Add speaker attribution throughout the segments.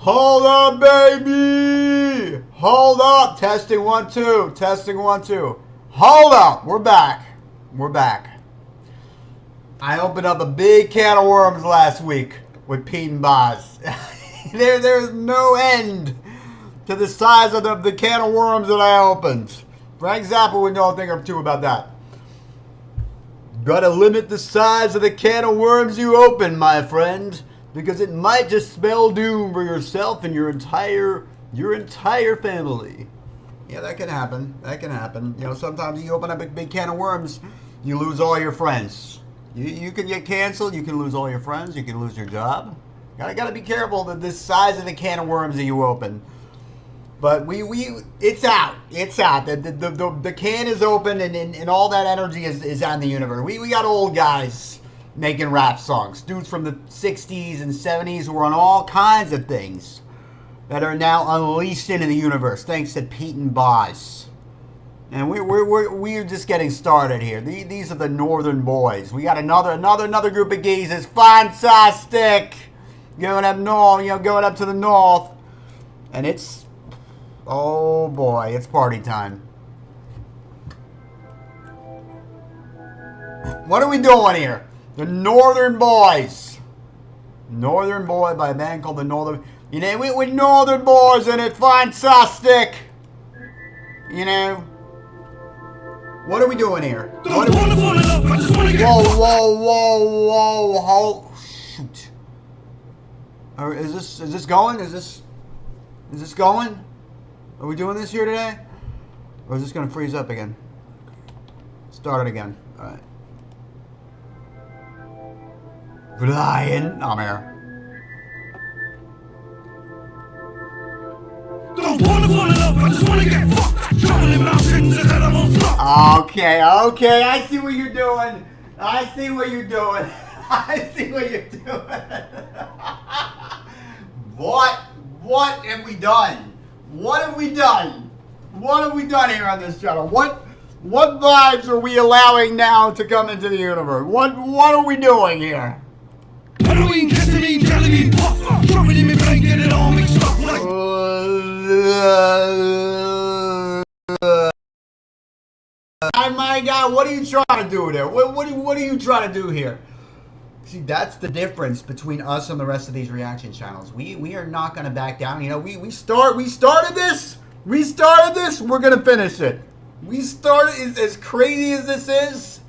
Speaker 1: Hold up, baby! Hold up! Testing 1 2. Testing 1 2. Hold up! We're back. We're back. I opened up a big can of worms last week with Pete and Boz. There's no end to the size of the can of worms that I opened. Frank Zappa would know a thing or two about that. Gotta limit the size of the can of worms you open, my friend, because it might just spell doom for yourself and your entire family. Yeah, that can happen. That can happen. You know, sometimes you open up a big can of worms, you lose all your friends. You can get canceled. You can lose all your friends. You can lose your job. Gotta be careful that the size of the can of worms that you open. But it's out. It's out. The can is open, and all that energy is out in the universe. We got old guys making rap songs, dudes from the 60s and 70s who were on all kinds of things that are now unleashed into the universe thanks to Pete and Boz. And we're just getting started here. These are the Northern Boys. We got another group of geezers, fantastic, going up north, going up to the north, and it's, oh boy, it's party time. What are we doing here? The Northern Boys. Northern Boy by a band called the Northern. You know, with Northern Boys in it, fantastic. You know. What are we doing here? What are we... Whoa. Hold. Shoot. Is this going? Is this going? Are we doing this here today? Or is this going to freeze up again? Start it again. All right. Brian, I'm here. Okay, I see what you're doing. I see what you're doing. What have we done? What have we done? What have we done here on this channel? What vibes are we allowing now to come into the universe? What are we doing here?
Speaker 2: Halloween, ketamine, jelly, pop, drop it in my brain, get it all mixed up like...
Speaker 1: My God, what are you trying to do there? What are you trying to do here? See, that's the difference between us and the rest of these reaction channels. We are not going to back down. You know, we started this. We're going to finish it. We started, as crazy as this is,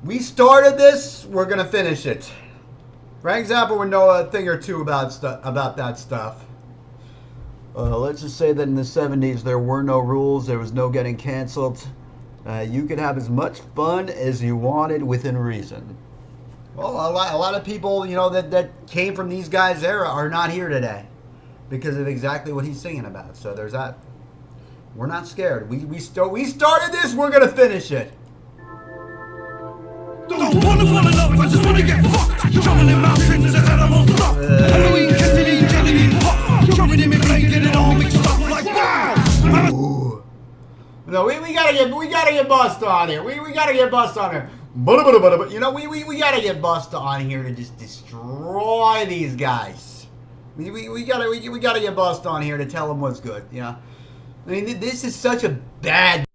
Speaker 1: we started this. We're going to finish it. Frank Zappa would know a thing or two about that stuff. Let's just say that in the 70s there were no rules. There was no getting canceled. You could have as much fun as you wanted within reason. Well, a lot of people, you know, that came from these guys' era are not here today because of exactly what he's singing about. So there's that. We're not scared. We started this. We're gonna finish it.
Speaker 2: Don't wanna fall in love, I just wanna get fucked. Traveling mountains and animals stop. Halloween, ketamine, jelly, pop, drop it in my brain, get it all mixed up like wow.
Speaker 1: Ooh. No, we gotta get bust on here. We gotta get bust on here. You know, we gotta get bust on here to just destroy these guys. We gotta get bust on here to tell them what's good. You know, I mean, this is such a bad.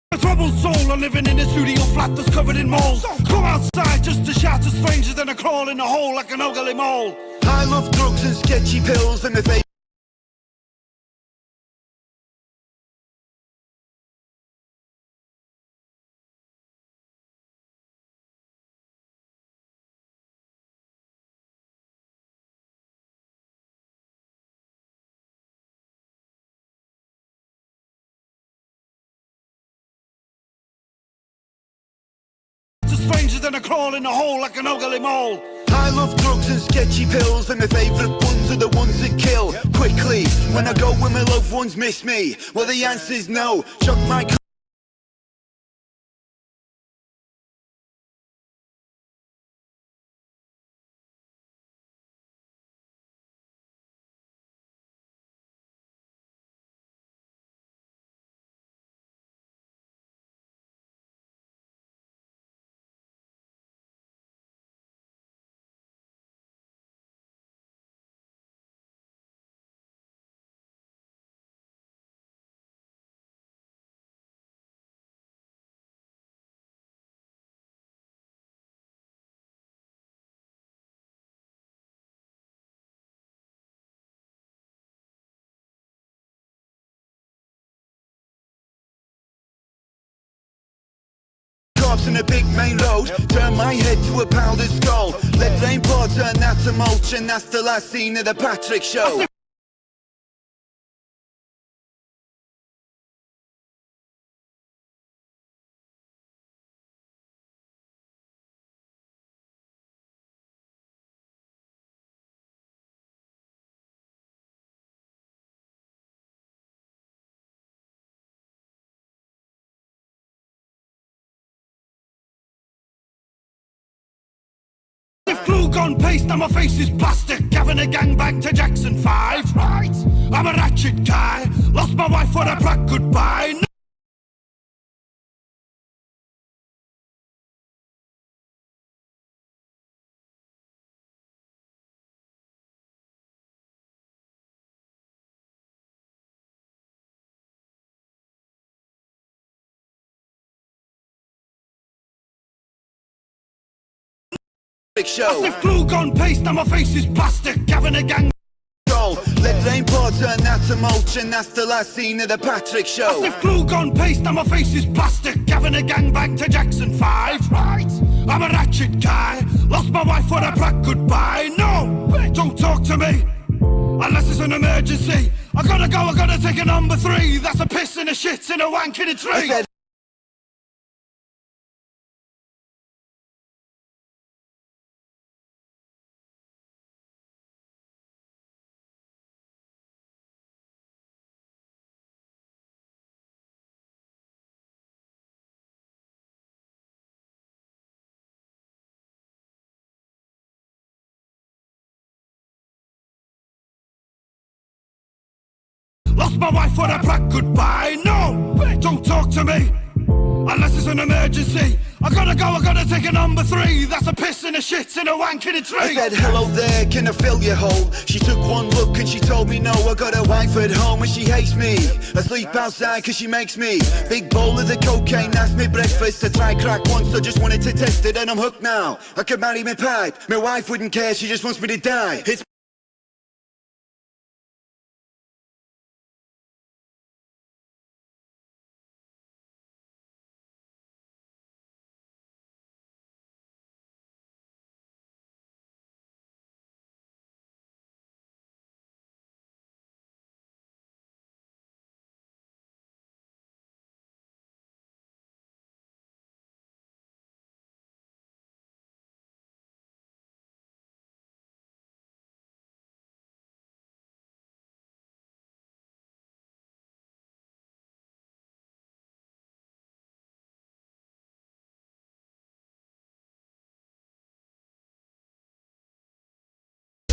Speaker 2: A troubled soul, I'm living in a studio flat that's covered in mold. Come outside just to shout to strangers, then I crawl in a hole like an ugly mole. I'm off drugs and sketchy pills, and if they strangers and I crawl in a hole like an ugly mole. I love drugs and sketchy pills, and my favourite ones are the ones that kill quickly. When I go when my loved ones miss me, well the answer's no. Chuck my in a big main road, turn my head to a powdered skull. Let rain pour, turn that to mulch, and that's the last scene of the Patrick Show. If glue gone paste and my face is plastic, having a gangbang to Jackson 5. Right, I'm a ratchet guy, lost my wife for a prac goodbye. Show. If glue gone paste and my face is plastic, having a gang. Let rain pour, turn that to mulch, and that's the last scene of the Patrick Show. If glue gone paste and my face is plastic, having a gangbang to Jackson 5. Right, I'm a ratchet guy, lost my wife for a prac goodbye. No, don't talk to me unless it's an emergency. I gotta take a number 3. That's a piss and a shit in a wank in a tree. Lost my wife for a prac goodbye. No, don't talk to me unless it's an emergency. I gotta take a number 3. That's a piss and a shit in a wank in a tree. I said, hello there, can I fill your hole? She took one look and she told me no. I got a wife at home and she hates me. I sleep outside cause she makes me. Big bowl of the cocaine, that's me breakfast. I tried crack once, I just wanted to test it, and I'm hooked now. I could marry my pipe, my wife wouldn't care, she just wants me to die. It's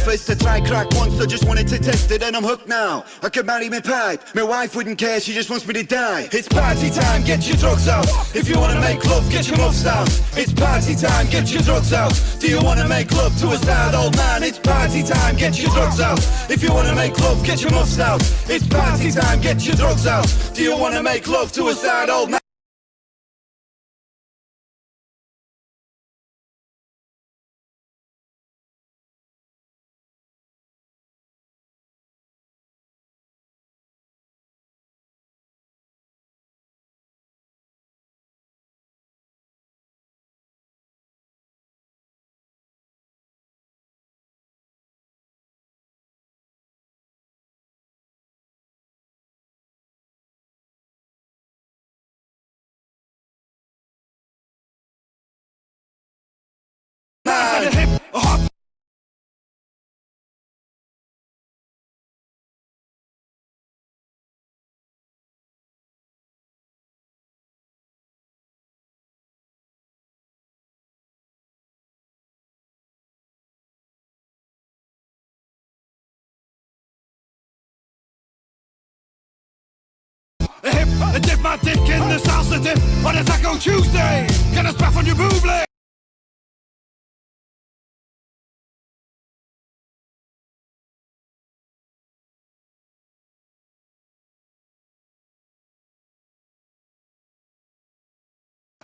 Speaker 2: first I tried crack once, I just wanted to test it, and I'm hooked now. I could marry my pipe, my wife wouldn't care, she just wants me to die. It's party time, get your drugs out. If you wanna make love, get your muffs out. It's party time, get your drugs out. Do you wanna make love to a sad old man? It's party time, get your drugs out. If you wanna make love, get your muffs out. It's party time, get your drugs out. Do you wanna make love to a sad old man? and dip my dick in the salsa dip on a Taco Tuesday. Get a splaff on your boobly.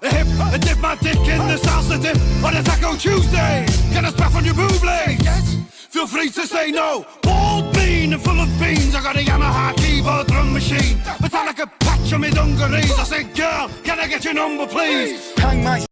Speaker 2: Hip and dip my dick in the salsa dip on a Taco Tuesday. Get a splaff on your boobly. Yes. Feel free to say no. Bald, mean and full of beans. I got a Yamaha keyboard drum machine. But I like a patch on my dungarees. I said, girl, can I get your number, please? Hang my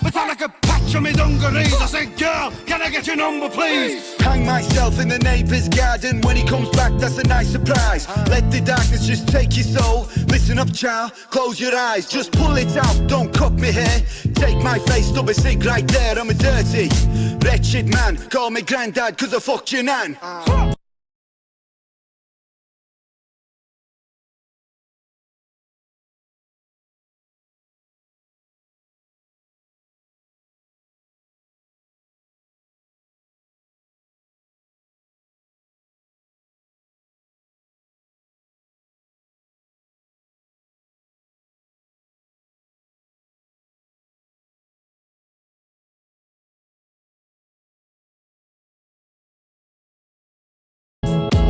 Speaker 2: but I like a patch on my dungarees. I said, girl, can I get your number, please? Hang myself in the neighbour's garden. When he comes back, that's a nice surprise. Let the darkness just take your soul. Listen up, child, close your eyes. Just pull it out, don't cut me hair. Take my face, stub a cig right there. I'm a dirty, wretched man. Call me granddad, cause I fucked your nan.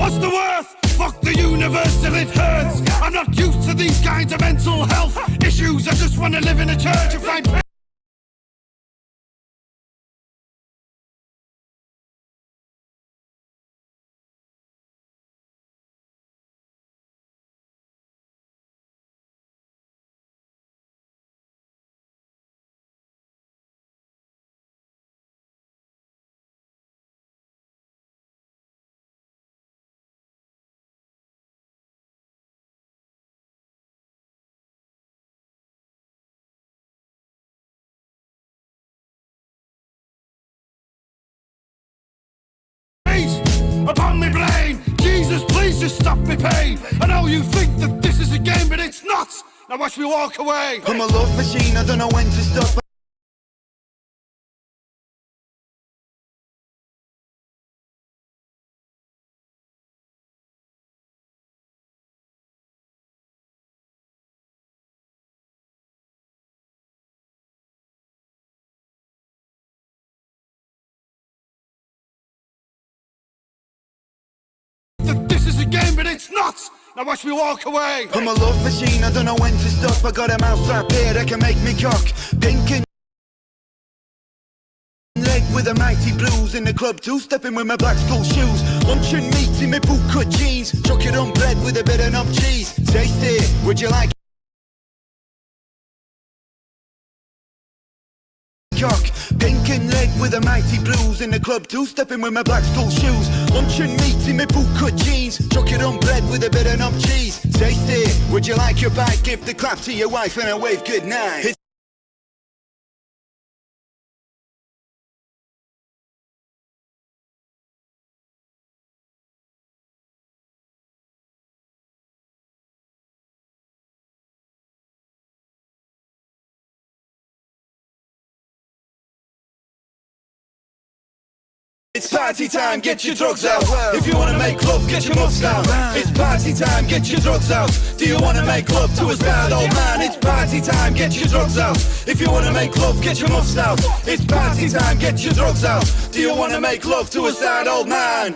Speaker 2: What's the worth? Fuck the universe till it hurts. I'm not used to these kinds of mental health issues. I just wanna live in a church and find upon me brain. Jesus, please just stop me pain. I know you think that this is a game, but it's not. Now watch me walk away. I'm a love machine, I don't know when to stop. That this is a game, but it's not. Now watch me walk away. I'm a love machine, I don't know when to stop. I got a mouse trap here that can make me cock. Pink and leg with a mighty blues. In the club too, stepping with my black school shoes. Lunch and meat in my boot cut jeans. Chuck it on bread with a bit of knob cheese. Taste it, would you like cock? Pink and leg with a mighty blues. In the club too, stepping with my black school shoes. Lunch and meat in my boot cut jeans. Chuck it on bread with a bit of knob cheese. Taste it, would you like your bite? Give the clap to your wife and a wave goodnight. It's party time, get your drugs out. If you wanna make love, get your muffs down. It's party time, get your drugs out. Do you wanna make love to a sad old man? It's party time, get your drugs out. If you wanna make love, get your muffs out. It's party time, get your drugs out. Do you wanna make love to a sad old man?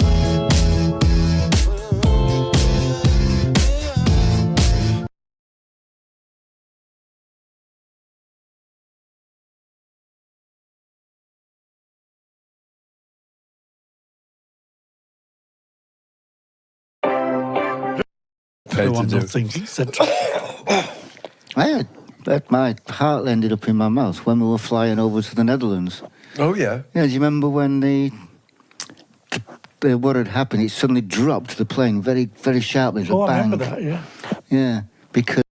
Speaker 3: I had my heart ended up in my mouth when we were flying over to the Netherlands.
Speaker 4: Oh, yeah.
Speaker 3: Yeah, do you remember when what had happened? It suddenly dropped the plane very, very sharply. It was a bang.
Speaker 5: I remember that, yeah.
Speaker 3: Yeah, because